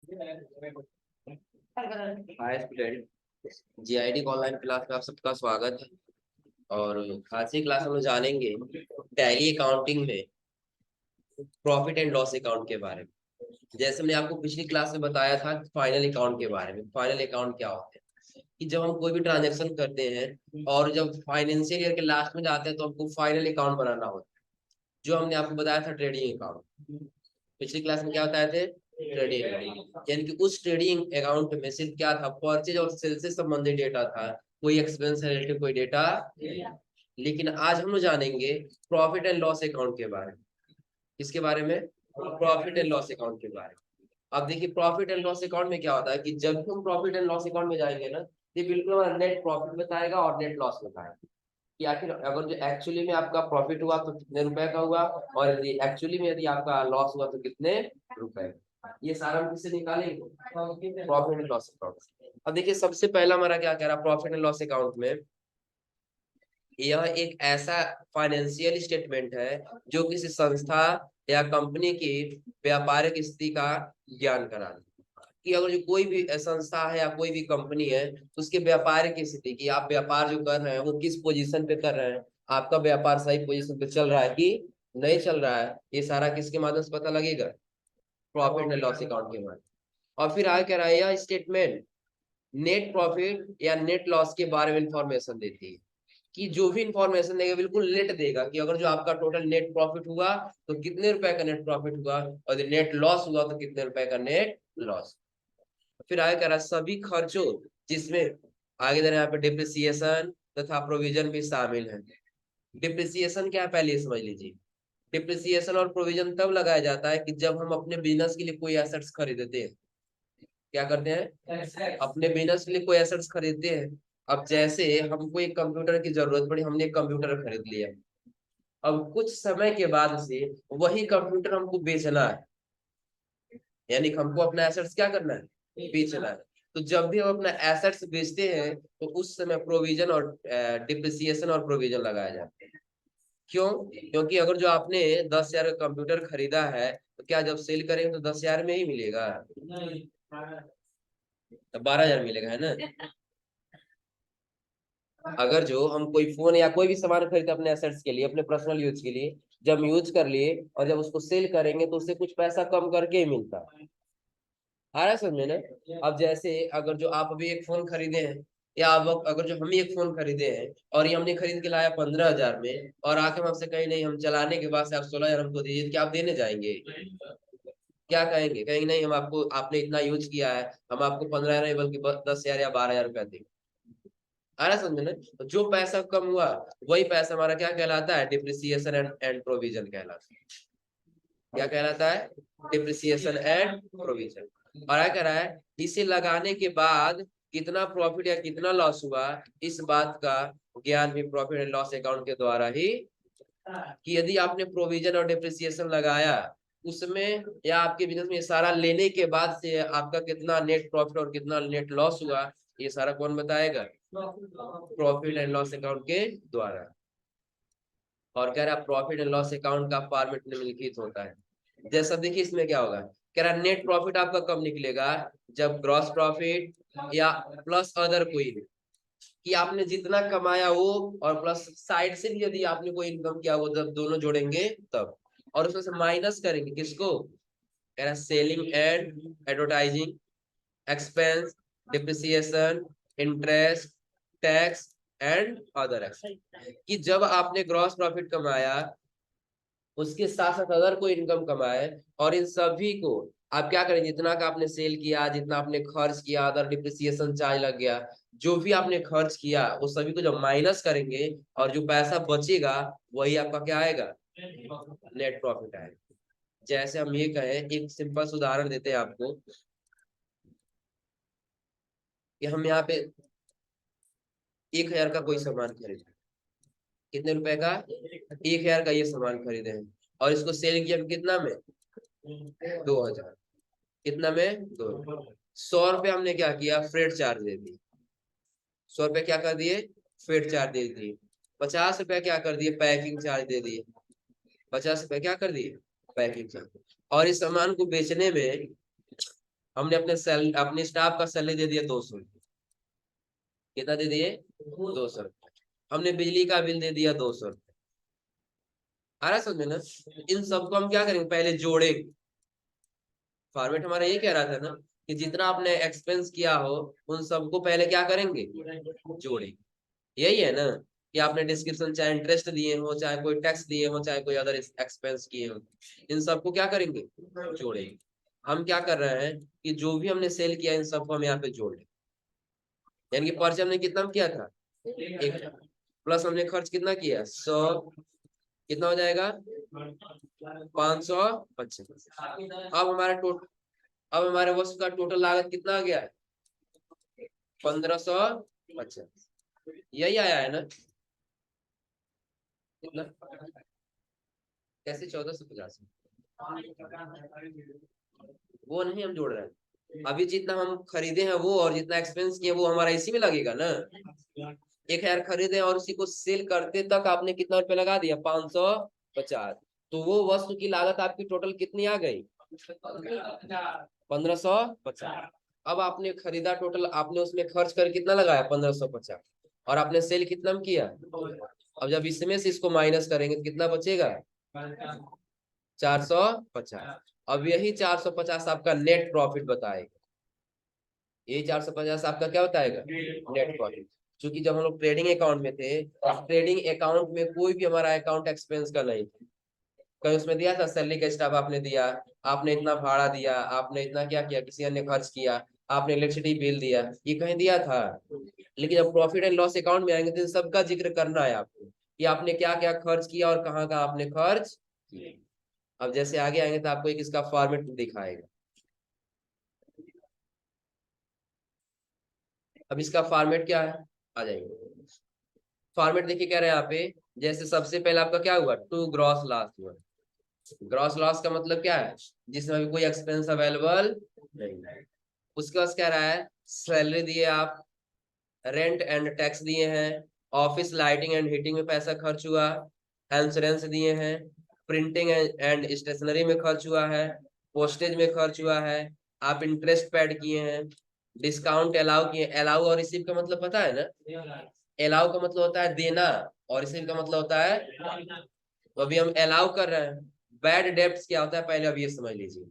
Hi student, GID online class में आप सबका स्वागत है। और आज की क्लास हम लोग जानेंगे टैली अकाउंटिंग में प्रॉफिट एंड लॉस अकाउंट के बारे में। जैसे मैंने आपको पिछली क्लास में बताया था फाइनल अकाउंट के बारे में। फाइनल अकाउंट क्या होते हैं कि जब हम कोई भी ट्रांजेक्शन करते हैं और जब फाइनेंशियल ईयर के लास्ट में जाते हैं तो हमको फाइनल अकाउंट बनाना होता है, जो हमने आपको बताया था ट्रेडिंग अकाउंट। पिछली क्लास में क्या बताए थे? ट्रेडिंग अकाउंट, यानी कि उस ट्रेडिंग अकाउंट में सिर्फ क्या था, परचेज और सेल से संबंधित डेटा था, कोई एक्सपेंस से रिलेटेड कोई डेटा नहीं। लेकिन आज हम लोग जानेंगे प्रॉफिट एंड लॉस अकाउंट के बारे में। किसके बारे में? प्रॉफिट एंड लॉस अकाउंट के बारे में। अब देखिए प्रॉफिट एंड लॉस अकाउंट में क्या होता है कि जब भी हम प्रॉफिट एंड लॉस अकाउंट में जाएंगे ना, ये बिल्कुल नेट प्रॉफिट बताएगा और नेट लॉस बताएगा कि आखिर अगर जो एक्चुअली में आपका प्रॉफिट हुआ तो कितने रुपए का हुआ, और यदि एक्चुअली में यदि आपका लॉस हुआ तो कितने रुपए। ये सारा हम किससे निकालेंगे? Profit and loss account. अब देखिए सबसे पहला हमारा क्या कह रहा है प्रॉफिट एंड लॉस अकाउंट में, यह एक ऐसा फाइनेंशियल स्टेटमेंट है जो किसी संस्था या कंपनी की व्यापारिक स्थिति का ज्ञान कराता है। कि अगर जो कोई भी संस्था है या कोई भी कंपनी है तो उसके व्यापारिक स्थिति की, आप व्यापार जो कर रहे हैं वो किस पोजीशन पे कर रहे हैं, आपका व्यापार सही पोजीशन पे चल रहा है कि नहीं चल रहा है, ये सारा किसके माध्यम से पता लगेगा? प्रॉफिट एंड लॉस अकाउंट के माध्यम। और फिर आगे कह रहा है यह स्टेटमेंट नेट प्रॉफिट या नेट लॉस के बारे में इंफॉर्मेशन देती है। कि जो भी इंफॉर्मेशन देगा बिल्कुल नेट देगा कि अगर जो आपका टोटल नेट प्रॉफिट हुआ तो कितने रुपए का नेट प्रॉफिट हुआ, और नेट लॉस हुआ तो कितने रुपए का नेट लॉस। फिर आगे कह रहा है सभी खर्चों जिसमें आगे दे रहे हैं यहाँ पे डिप्रिसिएशन तथा प्रोविजन भी शामिल है। डिप्रिसिएशन क्या है पहले ये समझ लीजिए। डिप्रिसिएशन और प्रोविजन तब लगाया जाता है कि जब हम अपने बिजनेस के लिए कोई एसेट्स खरीदते हैं। क्या करते हैं? अपने बिजनेस के लिए कोई एसेट्स खरीदते हैं। अब जैसे हमको एक कंप्यूटर की जरूरत पड़ी, हमने एक कंप्यूटर खरीद लिया। अब कुछ समय के बाद से वही कंप्यूटर हमको बेचना है, यानी हमको अपना एसेट्स क्या करना है? बेचना है। तो जब भी हम अपना एसेट्स बेचते हैं तो उस समय प्रोविजन और डिप्रिसिएशन और प्रोविजन लगाया जाता है। क्यों? क्योंकि अगर जो आपने 10,000 का कंप्यूटर खरीदा है तो क्या जब सेल करेंगे तो 10,000 में ही मिलेगा? तो 12,000 मिलेगा, है ना? अगर जो हम कोई फोन या कोई भी सामान खरीदते अपने एसेट्स के लिए, अपने पर्सनल यूज के लिए, जब यूज कर लिए और जब उसको सेल करेंगे तो उससे कुछ पैसा कम करके ही मिलता है। आ रहा है समझ में ना? अब जैसे अगर जो आप अभी एक फोन खरीदे हैं, या अब अगर जो हम ही एक फोन खरीदे हैं और ये हमने खरीद के लाया 15,000 में, और आके हम आपसे कहीं नहीं, हम चलाने के बाद से आप 16,000 हमको दीजिए, तो क्या आप देने जाएंगे? क्या कहेंगे? कहेंगे नहीं, हम आपको, आपने इतना यूज किया है, हम आपको 15,000 नहीं बल्कि 10,000 या 12,000 रुपया देंगे। आ रहा समझ में? तो जो पैसा कम हुआ वही पैसा हमारा क्या कहलाता है? डिप्रिसिएशन एंड प्रोविजन कहलाता है। क्या कहलाता है? Depreciation and provision. और क्या कह रहा है, इसे लगाने के बाद कितना प्रॉफिट या कितना लॉस हुआ, इस बात का ज्ञान भी प्रॉफिट एंड लॉस अकाउंट के द्वारा ही, कि यदि आपने प्रोविजन और डिप्रिसिएशन लगाया उसमें, या आपके बिजनेस में ये सारा लेने के बाद से आपका कितना नेट प्रॉफिट और कितना नेट लॉस हुआ, ये सारा कौन बताएगा? प्रॉफिट एंड लॉस अकाउंट के द्वारा। और कह रहा प्रॉफिट एंड लॉस अकाउंट का फॉर्मेट निम्नलिखित होता है। जैसा देखिए इसमें क्या होगा, कह रहा नेट प्रॉफिट आपका कब निकलेगा? जब ग्रॉस प्रॉफिट या प्लस अदर कोई, कि आपने जितना कमाया वो और प्लस साइड से भी यदि आपने कोई इनकम किया वो, जब दोनों जोड़ेंगे तब। और उसमें से माइनस करेंगे किसको? कह रहा selling and advertising expense, depreciation, interest, tax and other expense. कि जब आपने ग्रॉस प्रॉफिट कमाया उसके साथ साथ अगर कोई इनकम कमाए, और इन सभी को आप क्या करेंगे, जितना का आपने सेल किया, जितना आपने खर्च किया, अदर डिप्रिसिएशन चार्ज लग गया, जो भी आपने खर्च किया वो सभी को जब माइनस करेंगे और जो पैसा बचेगा वही आपका क्या आएगा? नेट प्रॉफिट आएगा। जैसे हम ये कहें, एक सिंपल उदाहरण देते हैं आपको, कि हम यहाँ पे 1,000 का कोई सामान खरीदे। कितने रुपए का? 1,000 का ये सामान खरीदे हैं, और इसको सेल किया हम कितना में? 2,000। कितना में? 2,000। 100 रुपये हमने क्या किया? फ्रेट चार्ज दे दी। 100 रुपये क्या कर दिए? फ्रेट चार्ज दे दी। 50 रुपया क्या कर दिए? पैकिंग चार्ज दे दिए। 50 रुपये क्या कर दिए? Packing charge. और इस सामान को बेचने में हमने अपने स्टाफ का सैलरी दे दिया 200 रुपये। कितना दे दिए? 200 रुपये। हमने बिजली का बिल दे दिया 200 रुपये। आ रहा है समझ में ना? इन सबको हम क्या करेंगे, पहले जोड़े। फॉर्मेट हमारा ये कह रहा था ना कि जितना आपने एक्सपेंस किया हो उन सबको पहले क्या करेंगे, जोड़े। यही है ना कि आपने डिस्क्रिप्शन चाहे इंटरेस्ट दिए हो, चाहे कोई टैक्स दिए हो, चाहे कोई अदर एक्सपेंस किए हो, इन सबको क्या करेंगे, जोड़ेंगे। हम क्या कर रहे हैं कि जो भी हमने सेल किया इन सबको हम यहाँ पे जोड़ लें। यानी कि पर्चे हमने कितना किया था, 1 प्लस हमने खर्च कितना किया, 100, कितना हो जाएगा, 550। अब हमारे वस्तु का टोटल लागत कितना आ गया है, 1550। यही आया है ना? कितना, कैसे 1450? वो नहीं हम जोड़ रहे हैं, अभी जितना हम खरीदे हैं वो और जितना एक्सपेंस किए वो हमारा इसी में लगेगा ना। 1000 खरीदे और उसी को सेल करते तक आपने कितना रुपए लगा दिया, 550। तो वो वस्तु की लागत आपकी टोटल कितनी आ गई, 1550। अब आपने खरीदा, टोटल आपने उसमें खर्च कर कितना लगाया, 1550, और आपने सेल कितना में किया। अब जब इसमें से इसको माइनस करेंगे तो कितना बचेगा, 450। अब यही 450 आपका नेट प्रॉफिट बताएगा। ये 450 आपका क्या बताएगा, नेट प्रॉफिट। क्योंकि जब हम लोग ट्रेडिंग अकाउंट में थे, ट्रेडिंग अकाउंट में कोई भी हमारा अकाउंट एक्सपेंस का नहीं था। कहीं उसमें दिया था सैलरी का स्टाफ आपने दिया, आपने इतना भाड़ा दिया, आपने इतना क्या किया, किसी अन्य खर्च किया, आपने इलेक्ट्रिसिटी बिल दिया, ये कहीं दिया था? लेकिन जब प्रॉफिट एंड लॉस अकाउंट में आएंगे तो इन सबका जिक्र करना है आपको कि आपने क्या क्या खर्च किया और कहाँ कहाँ आपने खर्च किए। अब जैसे आगे आएंगे तो आपको एक इसका फॉर्मेट दिखाएगा। अब इसका फॉर्मेट क्या है, आ जाएंगे। फॉर्मेट देखिए क्या रहे हैं यहाँ पे, जैसे सबसे पहले आपका क्या हुआ, टू ग्रॉस लॉस हुआ। ग्रॉस लॉस का मतलब क्या है, जिसमें अभी कोई एक्सपेंस अवेलेबल नहीं है। उसके बाद क्या रहा है, सैलरी दिए आप, रेंट एंड टैक्स दिए हैं, ऑफिस लाइटिंग एंड हीटिंग में पैसा खर्च हुआ, इंश्योरेंस दिए हैं, प्रिंटिंग एंड स्टेशनरी में खर्च हुआ है, पोस्टेज में खर्च हुआ है, आप इंटरेस्ट पेड किए हैं, डिस्काउंट अलाउ किए। अलाउ और रिसीव का मतलब पता है ना, अलाउ का मतलब होता है देना और रिसीव का मतलब होता है, तो अभी हम अलाउ कर रहे हैं। बैड डेब्ट्स क्या होता है, पहले अब ये समझ लीजिए।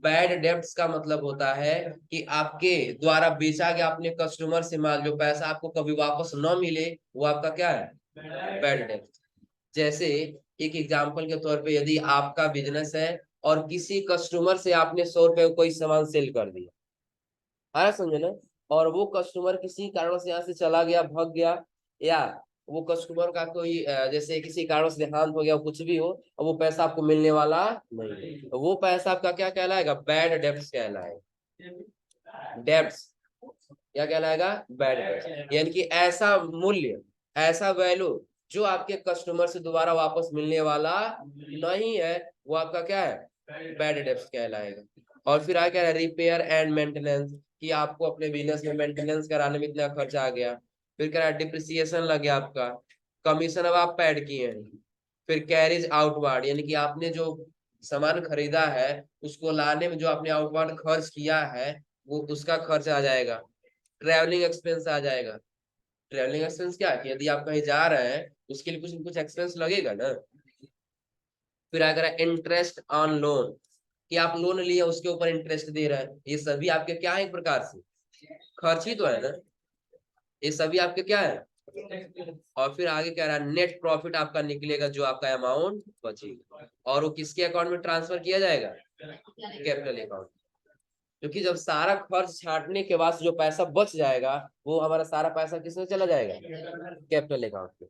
बैड डेब्ट्स का मतलब होता है कि आपके द्वारा बेचा गया अपने कस्टमर से माल, जो पैसा आपको कभी वापस न मिले, वो आपका क्या है, बैड डेब्ट। जैसे एक एग्जांपल के तौर पे, यदि आपका बिजनेस है और किसी कस्टमर से आपने 100 रुपए कोई सामान सेल कर दिया, आया समझे ना, और वो कस्टमर किसी कारण से यहाँ से चला गया, भाग गया, या वो कस्टमर का कोई जैसे किसी कारण से देहांत हो गया, कुछ भी हो, और वो पैसा आपको मिलने वाला नहीं, तो वो पैसा आपका क्या कहलाएगा, बैड डेब्ट्स कहलाएगा। डेब्ट्स क्या कहलाएगा, बैड डेब्ट्स। यानी कि ऐसा मूल्य, ऐसा वैल्यू जो आपके कस्टमर से दोबारा वापस मिलने वाला नहीं है, वो आपका क्या है, बैड डेब्ट्स कहलाएगा। और फिर आगे क्या है, रिपेयर एंड मेंटेनेंस, कि आपको अपने बिजनेस में मेंटेनेंस कराने में इतना खर्चा आ गया। फिर क्या है, डिप्रिसिएशन लग गया आपका, कमीशन अब आप पैड किए हैं। फिर कैरिज आउटवार्ड, यानी कि आपने जो सामान खरीदा है उसको लाने में जो आपने आउटवार्ड खर्च किया है, वो उसका खर्च आ जाएगा। ट्रैवलिंग एक्सपेंस आ जाएगा। ट्रैवलिंग एक्सपेंस क्या है कि यदि आप कहीं जा रहे हैं उसके लिए कुछ न कुछ एक्सपेंस लगेगा ना। फिर अगर इंटरेस्ट ऑन लोन, कि आप लोन लिए उसके ऊपर इंटरेस्ट दे रहे हैं, ये सभी आपके क्या है, एक प्रकार से खर्च ही तो है ना, ये सभी आपके क्या है। और फिर आगे क्या रहा, नेट प्रॉफिट आपका निकलेगा, जो आपका अमाउंट बचेगा, और वो किसके अकाउंट में ट्रांसफर किया जाएगा, कैपिटल अकाउंट। क्योंकि जब सारा खर्च छांटने के बाद जो पैसा बच जाएगा, वो हमारा सारा पैसा किसमें चला जाएगा, कैपिटल अकाउंट में।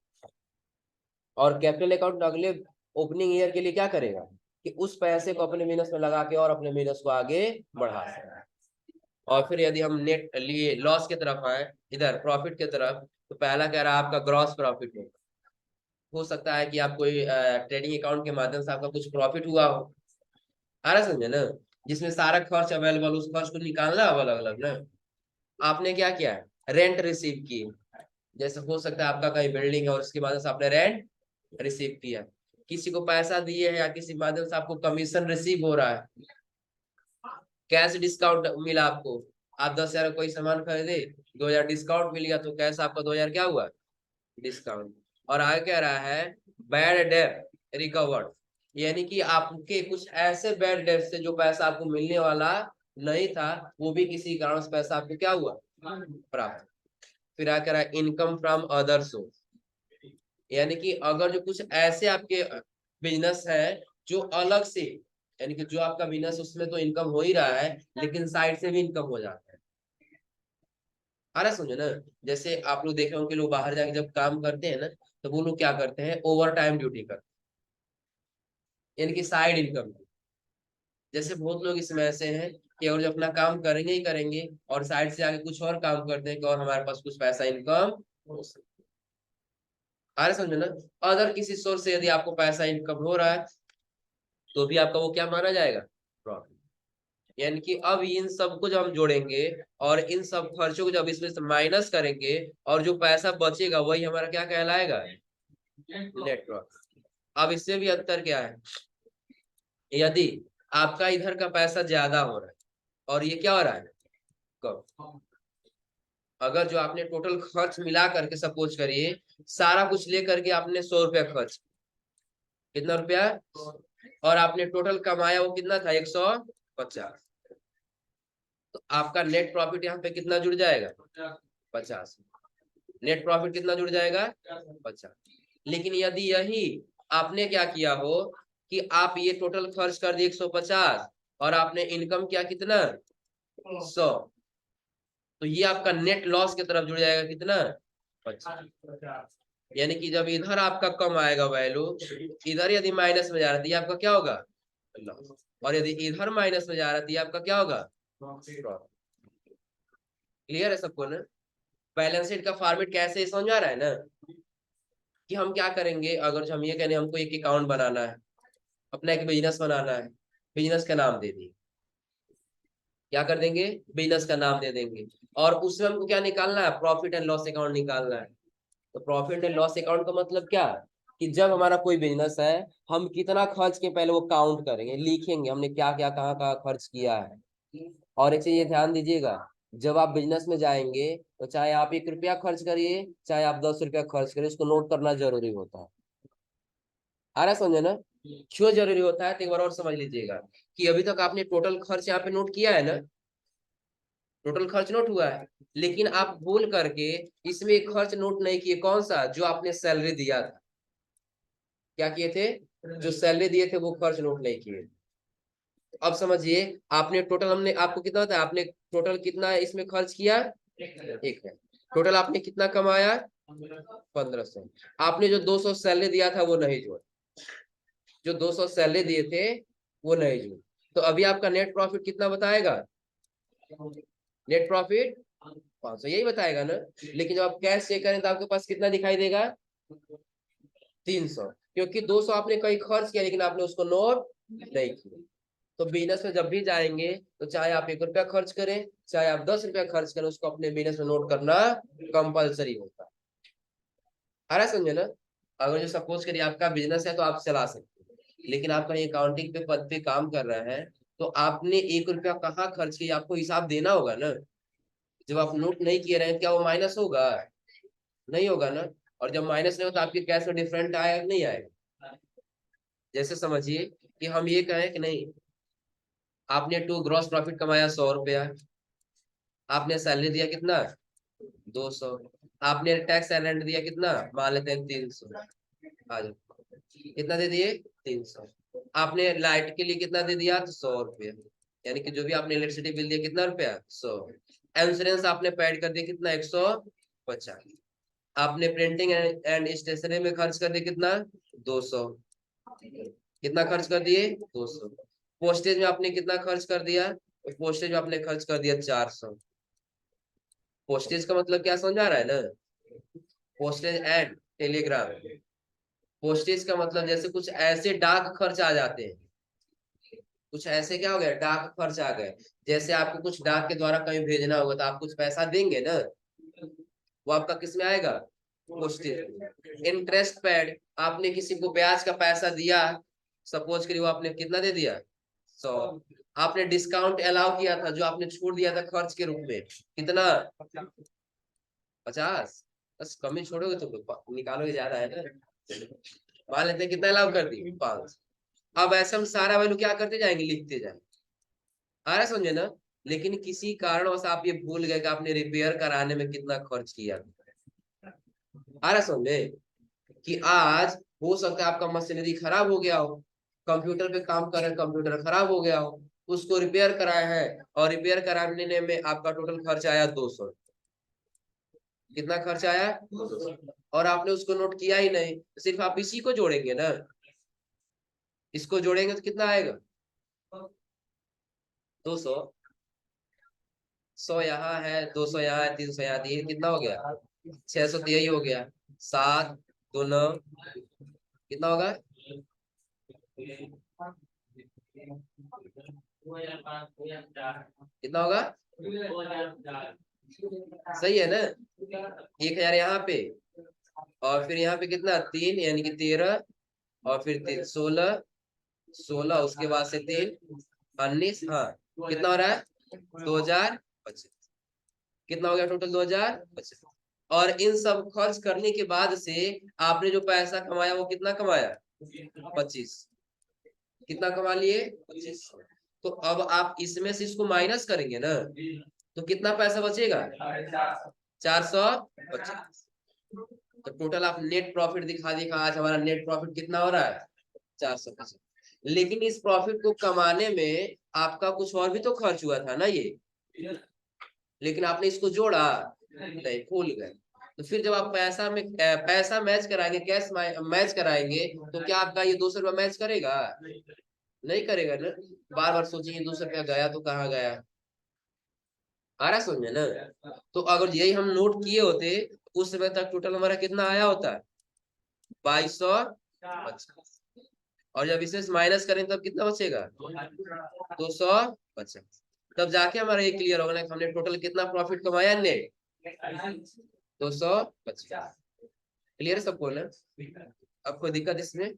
और कैपिटल अकाउंट अगले ओपनिंग ईयर के लिए क्या करेगा, कि उस पैसे को अपने बिजनेस में लगा के और अपने बिजनेस को आगे बढ़ा सके। और फिर यदि हम नेट लिए लॉस की तरफ आए, इधर प्रॉफिट की तरफ, तो पहला कह रहा है आपका ग्रॉस प्रॉफिट हो सकता है कि आप कोई ट्रेडिंग अकाउंट के माध्यम से आपका कुछ प्रॉफिट हुआ हो, आ रहा समझे ना, जिसमें सारा खर्च अवेलेबल, उस खर्च को निकालना अलग अलग ना। आपने क्या किया है, रेंट रिसीव की, जैसे हो सकता है आपका कहीं बिल्डिंग है और उसके माध्यम से आपने रेंट रिसीव किया, किसी को पैसा दिए है या किसी माध्यम से आपको कमीशन रिसीव हो रहा है, कैश डिस्काउंट मिला आपको, आप 10,000 कोई सामान खरीदे, 2,000 डिस्काउंट मिल गया, तो कैश आपका 2,000 क्या हुआ, डिस्काउंट। और आगे कह रहा है बैड डेट रिकवर्ड, यानी कि आपके कुछ ऐसे बैड डेट से जो पैसा आपको मिलने वाला नहीं था, वो भी किसी कारण से पैसा आपको क्या हुआ, प्राप्त। फिर आगे कह रहा है इनकम फ्रॉम अदर सोर्स, यानी कि अगर जो कुछ ऐसे आपके बिजनेस है जो अलग से, यानी कि जो आपका बिजनेस उसमें तो इनकम हो ही रहा है, लेकिन साइड से भी इनकम हो जाता है। आ रहा समझो ना। जैसे आप लोग देखे होंगे लोग बाहर जाके जब काम करते हैं ना, तो वो लोग क्या करते हैं, ओवर टाइम ड्यूटी करते हैं, यानी कि साइड इनकम। जैसे बहुत लोग इसमें ऐसे हैं कि अगर जो अपना काम करेंगे ही करेंगे और साइड से आगे कुछ और काम करते हैं कि और हमारे पास कुछ पैसा इनकम हो सके। आ रहा समझो ना। अदर किसी सोर्स से यदि आपको पैसा इनकम हो रहा है, तो भी आपका वो क्या माना जाएगा, प्रॉफिट। यानी कि अब इन सबको जब हम जोड़ेंगे और इन सब खर्चों को जब इसमें से माइनस करेंगे, और जो पैसा बचेगा वही हमारा क्या कहलाएगा, नेट प्रॉफिट। अब इससे भी अंतर क्या है, यदि आपका इधर का पैसा ज्यादा हो रहा है और ये क्या हो रहा है, कम। अगर जो आपने टोटल खर्च मिला करके सपोज करिए, सारा कुछ लेकर के आपने 100 रुपया खर्च, कितना रुपया, और आपने टोटल कमाया वो कितना था, 150, तो आपका नेट प्रॉफिट यहाँ पे कितना जुड़ जाएगा, 50। नेट प्रॉफिट कितना जुड़ जाएगा, 50। लेकिन यदि यही आपने क्या किया हो कि आप ये टोटल खर्च कर दिए 150 और आपने इनकम किया कितना, 100, तो ये आपका नेट लॉस की तरफ जुड़ जाएगा कितना, 50। यानी कि जब इधर आपका कम आएगा वैल्यू, इधर यदि माइनस में जा रहा है तो ये आपका क्या होगा, लॉस। और यदि इधर माइनस में जा रहा है तो ये आपका क्या होगा, प्रॉफिट। क्लियर है सबको ना। बैलेंस शीट का फॉर्मेट कैसे समझ आ रहा है ना, कि हम क्या करेंगे, अगर हम ये कहें हमको एक अकाउंट बनाना है, अपना एक बिजनेस बनाना है, बिजनेस का नाम दे दिए, क्या कर देंगे, बिजनेस का नाम दे देंगे, और उसमें हमको क्या निकालना है, प्रॉफिट एंड लॉस अकाउंट निकालना है। तो प्रॉफिट एंड लॉस अकाउंट का मतलब क्या, कि जब हमारा कोई बिजनेस है, हम कितना खर्च के पहले वो काउंट करेंगे, लिखेंगे हमने क्या क्या कहाँ कहाँ खर्च किया है। और एक चीज ये ध्यान दीजिएगा, जब आप बिजनेस में जाएंगे, तो चाहे आप 1 रुपया खर्च करिए, चाहे आप 10 रुपया खर्च करिए, उसको नोट करना जरूरी होता है। आ रहा है समझे ना। क्यों जरूरी होता है, तो एक बार और समझ लीजिएगा, कि अभी तक आपने टोटल खर्च यहाँ पे नोट किया है ना, टोटल खर्च नोट हुआ है, लेकिन आप भूल करके इसमें एक खर्च नोट नहीं किए, कौन सा, जो आपने सैलरी दिया था, क्या किए थे, जो सैलरी दिए थे वो खर्च नोट नहीं किए। अब समझिए, आपने टोटल, हमने आपको कितना था, आपने टोटल कितना इसमें खर्च किया, एक है। टोटल आपने कितना कमाया, 1,500। आपने जो 200 सैलरी दिया था वो नहीं जोड़ा, जो 200 सैलरी दिए थे वो नहीं जोड़ा, तो अभी आपका नेट प्रॉफिट कितना बताएगा, नेट प्रॉफिट 500, यही बताएगा ना। लेकिन जब आप कैश चेक करें तो आपके पास कितना दिखाई देगा, 300, क्योंकि 200 आपने कहीं खर्च किया लेकिन आपने उसको नोट नहीं किया। तो बिजनेस में जब भी जाएंगे, तो चाहे आप 1 रुपया खर्च करें, चाहे आप 10 रुपया खर्च करें, उसको अपने बिजनेस में नोट करना कंपलसरी होता है। आ रहा समझे ना। अगर जो सपोज करिए आपका बिजनेस है तो आप चला सकते हैं, लेकिन आप कहीं अकाउंटिंग पे पद पे काम कर रहे हैं, तो आपने 1 रुपया कहाँ खर्च किया आपको हिसाब देना होगा ना। जब आप नोट नहीं किए रहे, क्या वो माइनस होगा, नहीं होगा ना। और जब माइनस नहीं होता, आपके कैश में डिफरेंट आएगा कि नहीं आएगा। जैसे समझिए कि हम ये कहें कि नहीं, आपने टू ग्रॉस प्रॉफिट कमाया 100 रुपया, आपने सैलरी दिया कितना, 200, आपने टैक्स एलेंट दिया कितना, मान लेते हैं 300, आ जाओ, कितना दे दिए, 300। आपने लाइट के लिए कितना दे दिया, तो 100 रुपया, यानी कि जो भी आपने इलेक्ट्रिसिटी बिल दिया कितना रुपया, 100। इंश्योरेंस आपने पेड कर दिया कितना, 150। आपने प्रिंटिंग एंड स्टेशनरी में खर्च कर दिया कितना, 200, कितना खर्च कर दिए, 200। पोस्टेज में आपने कितना खर्च कर दिया, पोस्टेज में आपने खर्च कर दिया 400। पोस्टेज का मतलब क्या समझा रहा है ना, पोस्टेज एंड टेलीग्राम। पोस्टेज का मतलब जैसे कुछ ऐसे डाक खर्च आ जाते हैं, कुछ ऐसे क्या हो गया, डाक खर्च आ गए। जैसे आपको कुछ डाक के द्वारा कहीं भेजना होगा तो आप कुछ पैसा देंगे ना, वो आपका किस में आएगा, पोस्टेज। इंटरेस्ट पेड, आपने किसी को ब्याज का पैसा दिया, सपोज करिए वो आपने कितना दे दिया, 100। आपने डिस्काउंट अलाउ किया था, जो आपने छूट दिया था खर्च के रूप में, कितना? 50। बस कमी छोड़ोगे तो निकालोगे, ज्यादा है ना। मान लेते हैं कितना अलाउ कर दी, 5। अब ऐसे हम सारा वैल्यू क्या करते जाएंगे, लिखते जाएंगे। आ रहा है समझे ना। लेकिन किसी कारणवश आप ये भूल गए कि आपने रिपेयर कराने में कितना खर्च किया। आ रहा समझे कि आज हो सकता है आपका मशीनरी खराब हो गया हो, कंप्यूटर पे काम कर रहे हैं, कंप्यूटर खराब हो गया हो, उसको रिपेयर कराया है, और रिपेयर कराने में आपका टोटल खर्च आया 200। कितना खर्च आया? 200। और आपने उसको नोट किया ही नहीं, सिर्फ आप इसी को जोड़ेंगे ना, इसको जोड़ेंगे तो कितना आएगा? 200। 100 यहाँ है, 200 यहाँ है, 300 यहाँ, तीन कितना हो गया? 600। तो यही हो गया। 7 2 9, कितना होगा? कितना होगा? सही है ना। 1000 यहाँ पे, और फिर यहाँ पे कितना? 3, यानी कि 13, और फिर 3 16, 16 उसके बाद से 3 19। हाँ, कितना हो रहा है? 2025। कितना हो गया टोटल? 2025। और इन सब खर्च करने के बाद से आपने जो पैसा कमाया वो कितना कमाया? 25। कितना कमा लिए? 25। तो अब आप इसमें से इसको माइनस करेंगे ना, तो कितना पैसा बचेगा? 450। तो टोटल आप नेट प्रॉफिट दिखा दिए, आज हमारा नेट प्रॉफिट कितना हो रहा है? 450। लेकिन इस प्रॉफिट को कमाने में आपका कुछ और भी तो खर्च हुआ था ना ये, लेकिन आपने इसको जोड़ा नहीं, भूल गए। तो फिर जब आप पैसा मैच कराएंगे, कैश मैच कराएंगे, तो क्या आपका ये 200 रुपया मैच करेगा? नहीं करेगा ना। बार बार सोचेंगे 200 रुपया गया तो कहाँ गया। आ रहा समझे ना। तो अगर यही हम नोट किए होते, उस समय तक टोटल हमारा कितना आया होता? 2250। और जब इसे माइनस करें तब कितना बचेगा? 250। तब जाके हमारा ये क्लियर होगा ना कि हमने टोटल कितना प्रॉफिट कमाया नेट? 250। क्लियर सबको ना। अब कोई दिक्कत इसमें?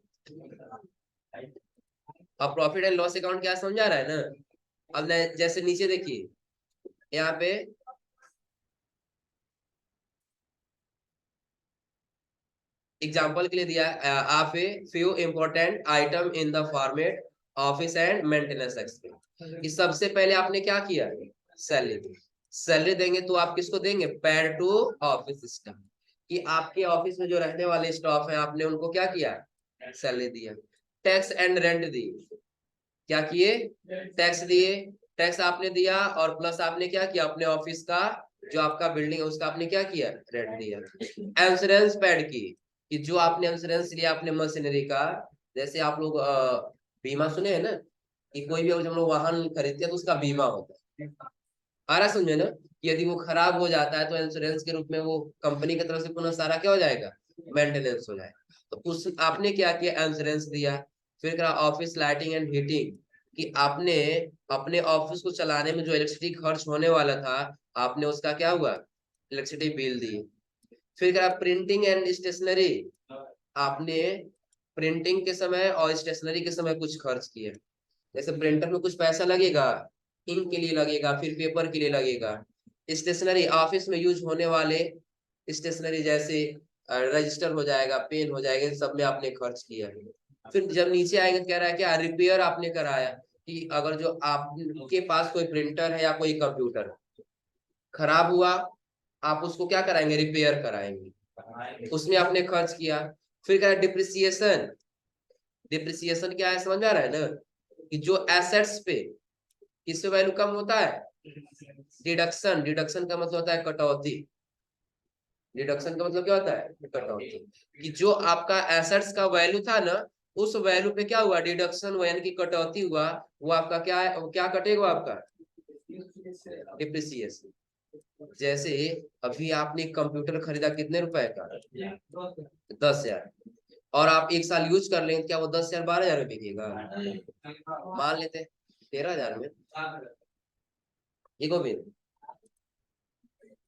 अब प्रॉफिट एंड लॉस अकाउंट क्या समझा रहा है ना। अब जैसे नीचे देखिए, यहाँ पे एग्जाम्पल के लिए दिया है, आप a few important item in the format office and maintenance expense. कि सबसे पहले आपने क्या किया? सैलरी दी। सैलरी देंगे तो आप किसको देंगे? Paid to office staff. कि आपके ऑफिस में जो रहने वाले स्टाफ है, आपने उनको क्या किया? सैलरी दिया। टैक्स एंड रेंट दी। क्या किए? टैक्स दिए। टैक्स आपने दिया, और प्लस आपने क्या किया? अपने ऑफिस का जो आपका बिल्डिंग है उसका आपने क्या किया? रेंट दिया। इंश्योरेंस पेड की, कि जो आपने इंश्योरेंस लिया अपने मशीनरी का, जैसे आप लोग बीमा सुने हैं ना, कि कोई भी हम लोग वाहन खरीदते हैं तो उसका बीमा होता है। आ रहा समझे ना। कि यदि वो खराब हो जाता है तो इंश्योरेंस के रूप में वो कंपनी की तरफ से पुनः सारा क्या हो जाएगा? मेंटेनेंस हो जाएगा। तो उस आपने क्या किया? इंश्योरेंस दिया। फिर कहा ऑफिस लाइटिंग एंड हीटिंग, कि आपने अपने ऑफिस को चलाने में जो इलेक्ट्रिसिटी खर्च होने वाला था, आपने उसका क्या हुआ? इलेक्ट्रिसिटी बिल दी। फिर कहा प्रिंटिंग एंड स्टेशनरी, आपने प्रिंटिंग के समय और स्टेशनरी के समय कुछ खर्च किए। जैसे प्रिंटर में कुछ पैसा लगेगा, इंक के लिए लगेगा, फिर पेपर के लिए लगेगा। स्टेशनरी ऑफिस में यूज होने वाले स्टेशनरी, जैसे रजिस्टर हो जाएगा, पेन हो जाएगा, इन सब में आपने खर्च किया। फिर जब नीचे आएगा, कह रहा है क्या? रिपेयर आपने कराया। कि अगर जो आपके पास कोई प्रिंटर है या कोई कंप्यूटर खराब हुआ, आप उसको क्या कराएंगे? रिपेयर कराएंगे, उसमें आपने खर्च किया। फिर कह डिप्रिसिएशन। डिप्रिसिएशन क्या है, समझ में आ रहा है ना। कि जो एसेट्स पे किससे वैल्यू कम होता है? डिडक्शन। डिडक्शन का मतलब होता है कटौती। डिडक्शन का मतलब क्या होता है? कटौती। कि जो आपका एसेट्स का वैल्यू था ना, उस वैल्यू पे क्या हुआ? डिडक्शन हुआ, यानी कि कटौती हुआ। वो आपका क्या है? वो क्या कटेगा आपका? डिप्रिसिएशन। जैसे अभी आपने कंप्यूटर खरीदा कितने रुपए का? 10,000। और आप एक साल यूज कर लेंगे, क्या वो 10,000 12,000 में बिकेगा? मान लेते 13,000 में। ये गोविंद,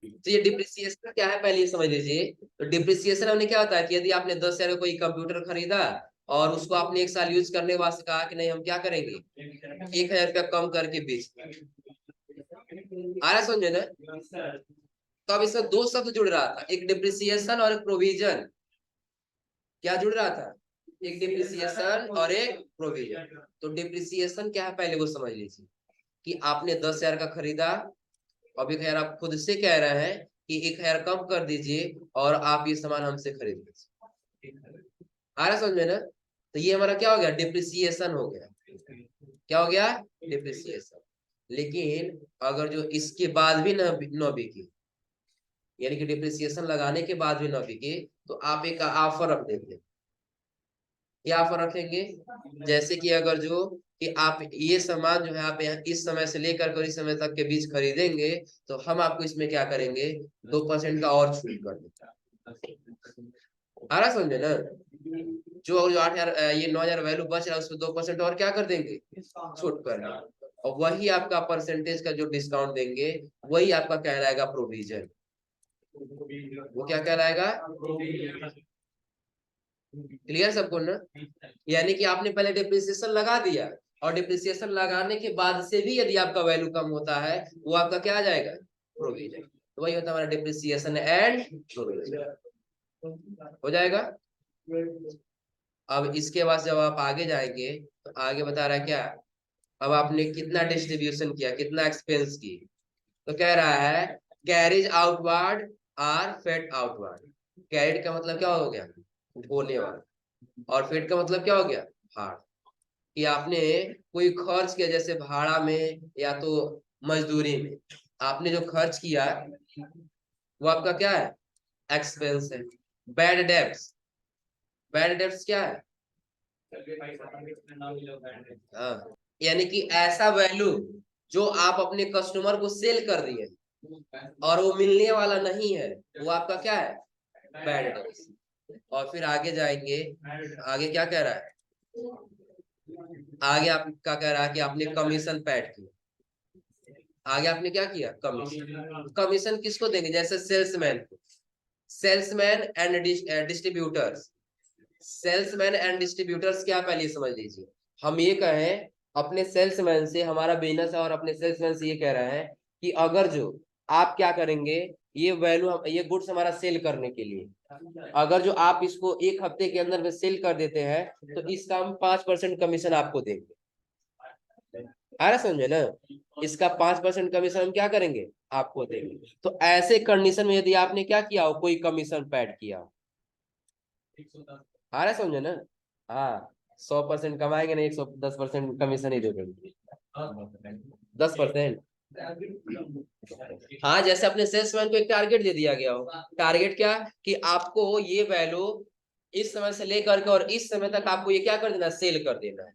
तो ये डिप्रिसिएशन क्या है पहले ये समझ लीजिए। तो डिप्रिसिएशन हमने क्या होता है कि यदि आपने 10,000 का कोई कंप्यूटर खरीदा, और उसको आपने 1 साल यूज करने के बाद से कहा कि नहीं हम क्या करेंगे 1,000 रुपया कम करके बेच। आ रहा समझे ना? तो अब इसमें दो शब्द जुड़ रहा था, एक डिप्रिसिएशन और एक प्रोविजन। क्या जुड़ रहा था? एक डिप्रिसिएशन और एक प्रोविजन। तो डिप्रिसिएशन क्या है पहले वो समझ लीजिए कि आपने 10,000 का खरीदा, अब 1,000 आप खुद से कह रहे हैं कि 1,000 कम कर दीजिए और आप ये सामान हमसे खरीद लीजिए। आ रहा समझ में ना? तो ये हमारा क्या हो गया? डिप्रिसिएशन हो गया। क्या हो गया? डिप्रिसिएशन। लेकिन अगर जो इसके बाद भी न बिके, यानी कि डिप्रिसिएशन लगाने के बाद भी न बिके, तो आप एक ऑफर रख देंगे। क्या ऑफर रखेंगे? जैसे कि अगर जो कि आप ये सामान जो है आप यहाँ इस समय से लेकर इस समय तक के बीच खरीदेंगे, तो हम आपको इसमें क्या करेंगे 2% का और छूट कर देंगे। आ रहा समझे ना? जो 8,000 ये 9,000 वैल्यू बच रहा है उसमें 2% और क्या कर देंगे छूट कर देंगे। और वही आपका परसेंटेज का जो डिस्काउंट देंगे वही आपका कहलाएगा प्रोविजन। वो क्या कहलाएगा? क्लियर सबको ना? यानी कि आपने पहले डिप्रिसिएशन लगा दिया और डिप्रिसिएशन लगाने के बाद से भी यदि आपका वैल्यू कम होता है वो आपका क्या आ जाएगा? प्रोविजन। तो वही होता है हमारा डिप्रिसिएशन एंड प्रोविजन। हो जाएगा। अब इसके बाद जब आप आगे जाएंगे तो आगे बता रहा है क्या? अब आपने कितना डिस्ट्रीब्यूशन किया, कितना एक्सपेंस की, तो कह रहा है carriage outward are fed outward. Carried का मतलब क्या हो गया? ढोने वाला। और फेड का मतलब क्या हो गया? भाड़। कि आपने कोई खर्च किया जैसे भाड़ा में या तो मजदूरी में, आपने जो खर्च किया वो आपका क्या है? एक्सपेंस है। बैड डेब्ट्स, बैड डेब्ट्स क्या है? हाँ, यानी कि ऐसा वैल्यू जो आप अपने कस्टमर को सेल कर दिए और वो मिलने वाला नहीं है, वो आपका क्या है? Bad debts. और फिर आगे जाएंगे, आगे क्या कह रहा है? आगे आपका कह रहा है कि आपने कमीशन पेड की। आगे आपने क्या किया? कमीशन। कमीशन किसको देंगे? जैसे सेल्समैन को, salesman and distributors. Salesman and distributors क्या पहले समझ लीजिए। हम ये कहें अपने सेल्समैन से, हमारा बिजनेस है और अपने सेल्समैन से ये कह रहे हैं कि अगर जो आप क्या करेंगे ये वैल्यू ये गुड्स हमारा सेल करने के लिए, अगर जो आप इसको 1 हफ्ते के अंदर में सेल कर देते हैं तो इसका हम 5% कमीशन आपको देंगे। आ रहा समझे ना? इसका 5% कमीशन हम क्या करेंगे? आपको देंगे। तो ऐसे कंडीशन में यदि आपने क्या किया हो, कोई कमीशन पैड किया हो, आ रहा समझे ना? हाँ, 100% कमाएंगे नहीं, 110% कमीशन ही दे देंगे। 10%। हाँ, जैसे अपने सेल्समैन को एक टारगेट दे दिया गया हो। टारगेट क्या? कि आपको ये वैल्यू इस समय से लेकर के और इस समय तक आपको ये क्या कर देना? सेल कर देना है।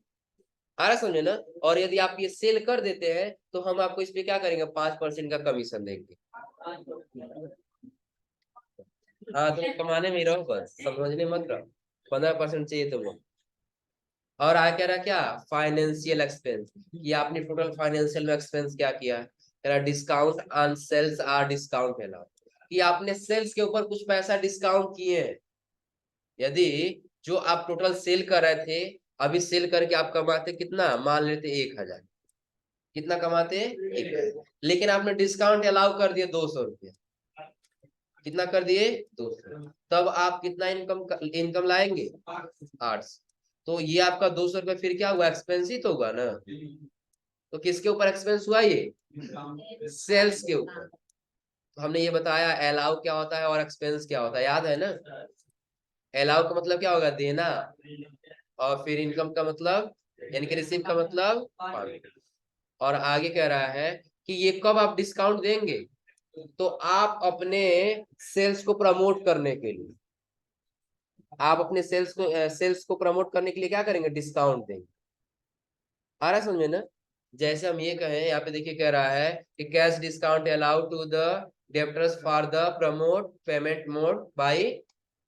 आ रहा समझे ना? और यदि आप ये सेल कर देते हैं तो हम आपको इस पे क्या करेंगे? 5% का कमीशन देंगे। हाँ, तुम कमाने में ही रहो, बस समझने मत रहो। 15% चाहिए तुमको। और आगे कह रहा क्या? Financial expense. कि आपने टोटल फाइनेंशियल में एक्सपेंस क्या किया? कह रहा discount on sales are discount है ना, कि आपने सेल्स के ऊपर कुछ पैसा डिस्काउंट किए हैं। यदि जो आप टोटल सेल कर रहे थे, अभी सेल करके आप कमाते कितना? मान लेते 1,000। कितना कमाते? 1,000। लेकिन आपने डिस्काउंट अलाउ कर दिया 200 रुपया। कितना कर दिए? 200। तब आप कितना इनकम लाएंगे? 800। तो ये आपका 200 रुपया फिर क्या हुआ? एक्सपेंस ही तो होगा ना। तो किसके ऊपर एक्सपेंस हुआ? ये सेल्स के ऊपर। तो हमने ये बताया अलाउ क्या होता है और एक्सपेंस क्या होता है, याद है ना? अलाउ का मतलब क्या होगा? देना। और फिर इनकम का मतलब यानी कि रिसीव का मतलब पाना। और आगे कह रहा है कि ये कब आप डिस्काउंट देंगे? तो आप अपने सेल्स को प्रमोट करने के लिए, आप अपने सेल्स को प्रमोट करने के लिए क्या करेंगे? डिस्काउंट देंगे। आ रहा है समझे ना? जैसे हम ये कहें, यहाँ पे देखिए कह रहा है कि cash discount allow to the debtors for the promote payment mode by,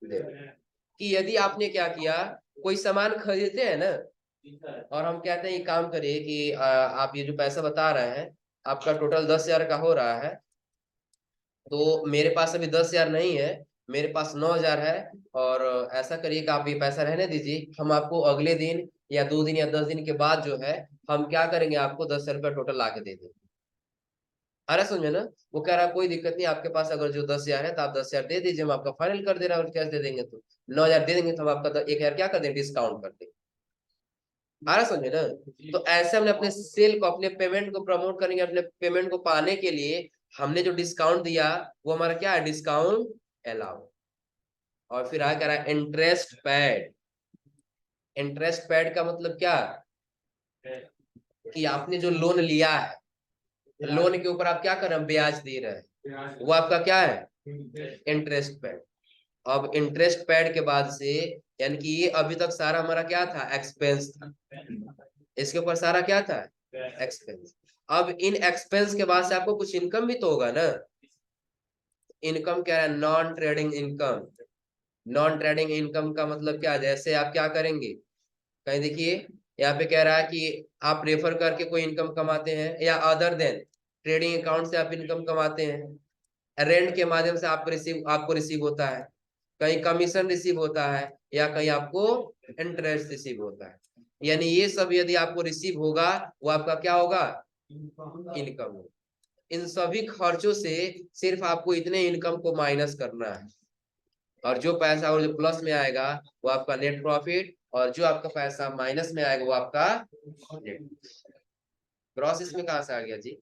कि यदि आपने क्या किया, कोई सामान खरीदते हैं ना और हम कहते हैं ये काम करिए कि आप ये जो पैसा बता रहे हैं आपका टोटल 10,000 का हो रहा है, तो मेरे पास अभी 10,000 नहीं है, मेरे पास 9,000 है, और ऐसा करिए कि आप ये पैसा रहने दीजिए, हम आपको अगले दिन या 2 दिन या 10 दिन के बाद जो है हम क्या करेंगे, आपको 10,000 रुपया टोटल ला के दे देंगे। आ रहा समझे ना? वो कह रहा कोई दिक्कत नहीं, आपके पास अगर जो 10,000 है तो आप 10,000 दे दीजिए, हम आपका फाइनल कर दे रहा है, और कैश दे देंगे तो 9,000 दे देंगे, तो हम आपका 1,000 क्या कर देंगे, डिस्काउंट कर देंगे। आ रहा समझे ना? तो ऐसे हमने अपने सेल को, अपने पेमेंट को प्रमोट करेंगे, अपने पेमेंट को पाने के लिए हमने जो डिस्काउंट दिया वो हमारा क्या है, डिस्काउंट अलाउ। और फिर आगे कह रहा है इंटरेस्ट पेड। इंटरेस्ट पेड का मतलब क्या, कि आपने जो लोन लिया है, लोन के ऊपर आप क्या कर रहे हैं, ब्याज दे रहे हैं, वो आपका क्या है, इंटरेस्ट पेड। अब इंटरेस्ट पेड के बाद से, यानी कि ये अभी तक सारा हमारा क्या था, एक्सपेंस था, इसके ऊपर सारा क्या था, एक्सपेंस। अब इन एक्सपेंस के बाद से आपको कुछ इनकम भी तो होगा ना। इनकम क्या है, non trading income. Non trading income का मतलब क्या है, जैसे आप क्या करेंगे, कहीं देखिए यहाँ पे कह रहा है कि आप रेफर करके कोई इनकम कमाते हैं, या अदर देन ट्रेडिंग अकाउंट से आप इनकम कमाते हैं, रेंट के माध्यम से आपको रिसीव होता है, कहीं कमीशन रिसीव होता है, या कहीं आपको इंटरेस्ट रिसीव होता है। यानी ये सब यदि आपको रिसीव होगा, वो आपका क्या होगा, इनकम होगा। इन सभी खर्चों से सिर्फ आपको इतने इनकम को माइनस करना है, और जो पैसा और जो प्लस में आएगा वो आपका नेट प्रॉफिट, और जो आपका पैसा माइनस में आएगा वो आपका नेट ग्रॉस। इसमें कहाँ से आ गया जी,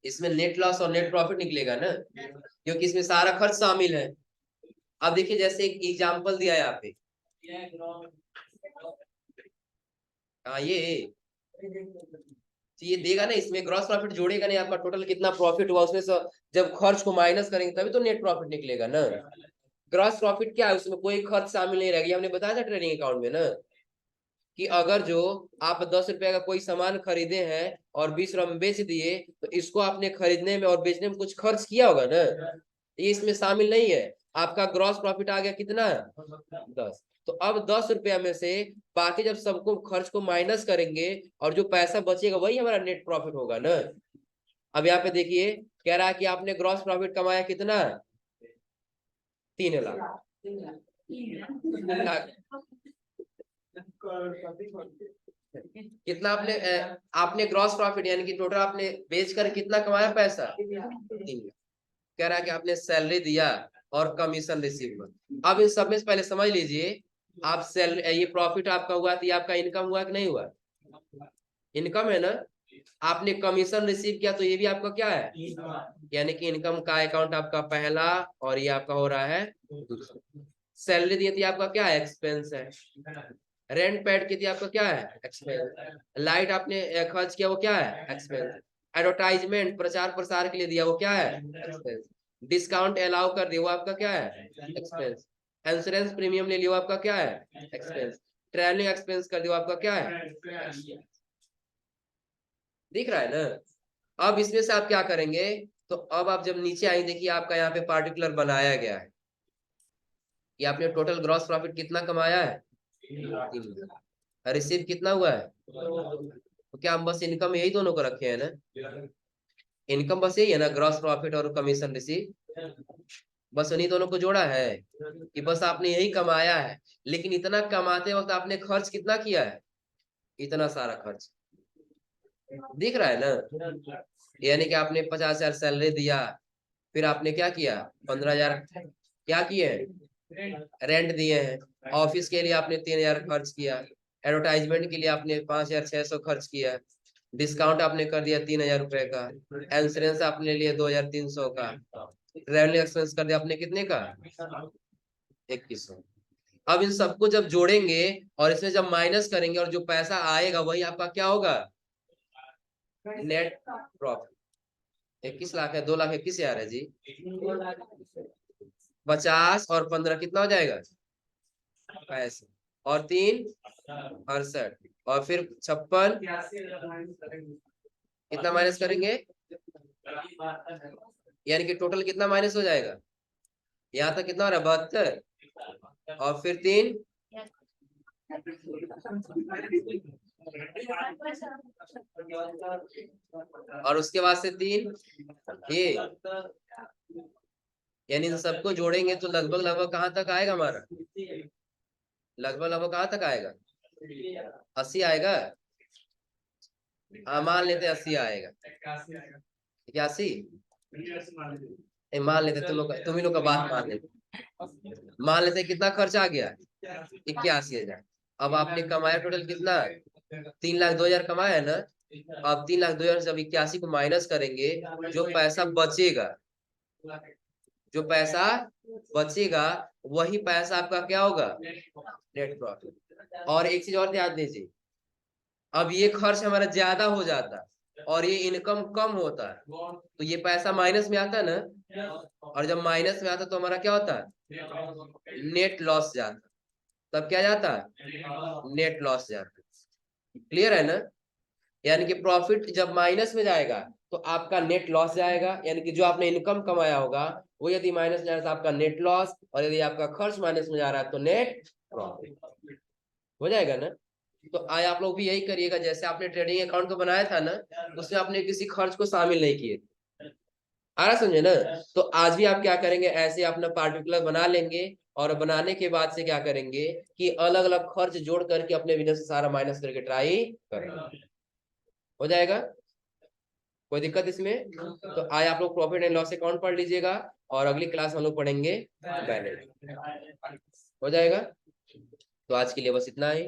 इसमें नेट लॉस और नेट प्रॉफिट निकलेगा ना, क्योंकि इसमें सारा खर्च शामिल है। अब देखिए जैसे एक एग्जांपल दिया है यहाँ पे, हाँ ये देगा ना, इसमें ग्रॉस प्रॉफिट जोड़ेगा नहीं, आपका टोटल कितना प्रॉफिट हुआ उसमें से जब खर्च को माइनस करेंगे तभी तो नेट प्रॉफिट निकलेगा ना। ग्रॉस प्रॉफिट क्या है, उसमें कोई खर्च शामिल नहीं रहेगा, हमने बताया था ट्रेडिंग अकाउंट में ना, कि अगर जो आप 10 रुपए का कोई सामान खरीदे हैं और 20 रुपए में बेच दिए, तो इसको आपने खरीदने में और बेचने में कुछ खर्च किया होगा ना, ये इसमें शामिल नहीं है। आपका ग्रॉस प्रॉफिट आ गया कितना, 10। तो अब 10 रुपया में से बाकी जब सबको खर्च को माइनस करेंगे और जो पैसा बचेगा वही हमारा नेट प्रॉफिट होगा ना। अब यहाँ पे देखिए कह रहा है कि आपने ग्रॉस प्रॉफिट कमाया कितना, 3 लाख। 3 लाख कितना आपने ग्रॉस प्रॉफिट यानी कि टोटल आपने बेचकर कितना कमाया पैसा, 3 लाख। कह रहा है कि आपने सैलरी दिया और कमीशन रिसीव हुआ। अब इन सब में से पहले समझ लीजिए, आप सैलरी, ये प्रॉफिट आपका हुआ तो ये आपका इनकम हुआ कि नहीं हुआ, इनकम है ना। आपने कमीशन रिसीव किया तो ये भी आपका क्या है, यानी कि इनकम का अकाउंट आपका पहला, और ये आपका हो रहा है दूसरा। सैलरी दी थी आपका क्या है, एक्सपेंस है। रेंट पेड की थी आपका क्या है, एक्सपेंस। लाइट आपने खर्च किया वो क्या है, एक्सपेंस। एडवर्टाइजमेंट प्रचार प्रसार के लिए दिया वो क्या है, एक्सपेंस। डिस्काउंट अलाउ कर दिया वो आपका क्या है, एक्सपेंस। इंश्योरेंस प्रीमियम ले लिया वो आपका क्या है, एक्सपेंस। ट्रैवलिंग एक्सपेंस कर दिया आपका क्या है, दिख रहा है ना। अब इसमें से आप क्या करेंगे, तो अब आप जब नीचे आए देखिए आपका यहाँ पे पार्टिकुलर बनाया गया है कि आपने टोटल ग्रॉस प्रॉफिट कितना कमाया है, 3 लाख। रिसीव कितना हुआ है, तो क्या हम बस इनकम यही दोनों को रखे हैं ना, इनकम बस यही है ना, ग्रॉस प्रॉफिट और कमीशन रिसीव, बस उन्हीं दोनों को जोड़ा है, कि बस आपने यही कमाया है, लेकिन इतना कमाते वक्त आपने खर्च कितना किया है, इतना सारा खर्च दिख रहा है ना। यानी कि आपने 50,000 सैलरी दिया, फिर आपने क्या किया, 15,000 क्या किए हैं, रेंट दिए हैं। ऑफिस के लिए आपने 3,000 खर्च किया। एडवर्टाइजमेंट के लिए आपने 5,600 खर्च किया। डिस्काउंट आपने कर दिया 3,000 रुपए का। इंश्योरेंस आपने लिए 2,300 का। ट्रैवलिंग एक्सपेंस कर दिया आपने कितने का, 2,100। अब इन सबको जब जोड़ेंगे और इसमें जब माइनस करेंगे और जो पैसा आएगा वही आपका क्या होगा, नेट प्रॉफिट। 21 लाख है, 2,21,000 है जी। 50 और 15 कितना हो जाएगा, 65, और 3 68, और फिर 56 कितना माइनस करेंगे, यानी कि टोटल कितना माइनस हो जाएगा, यहाँ तक कितना हो रहा है, 72, और फिर 3, और उसके बाद से 3 ये, यानी इन सबको जोड़ेंगे तो लगभग लगभग कहाँ तक आएगा हमारा, लगभग लगभग कहाँ तक आएगा, 80 आएगा। हाँ मान लेते 80 आएगा, 81। मान लेते तुम ही लोग का बात मान लेते, मान लेते कितना खर्च आ गया, 81,000। अब आपने कमाया टोटल कितना, 3,02,000 कमाया है ना। अब 3,02,000 से जब 81 को माइनस करेंगे, जो पैसा बचेगा, जो पैसा बचेगा वही पैसा आपका क्या होगा, नेट प्रॉफिट। और एक चीज और ध्यान दीजिए, अब ये खर्च हमारा ज्यादा हो जाता है और ये इनकम कम होता है, तो ये पैसा माइनस में आता है ना, और जब माइनस में आता है तो हमारा क्या होता है, नेट लॉस जाता है। तब क्या जाता है, नेट लॉस जाता है। क्लियर है ना। यानी कि प्रॉफिट जब माइनस में जाएगा तो आपका नेट लॉस जाएगा, यानी कि जो आपने इनकम कमाया होगा वो यदि माइनस में जा रहा है तो आपका नेट लॉस, और यदि आपका खर्च माइनस में जा रहा है तो नेट प्रॉफिट हो जाएगा ना। तो आए आप लोग भी यही करिएगा, जैसे आपने ट्रेडिंग अकाउंट को बनाया था ना, उसमें आपने किसी खर्च को शामिल नहीं किए, आ रहा समझे ना। तो आज भी आप क्या करेंगे, ऐसे अपना पार्टिकुलर बना लेंगे, और बनाने के बाद से क्या करेंगे कि अलग अलग खर्च जोड़ करके अपने बिजनेस से सारा माइनस करके ट्राई करेंगे, हो जाएगा। कोई दिक्कत इसमें। तो आज आप लोग प्रॉफिट एंड लॉस अकाउंट पढ़ लीजिएगा, और अगली क्लास हम लोग पढ़ेंगे बैलेंस, हो जाएगा। तो आज के लिए बस इतना ही।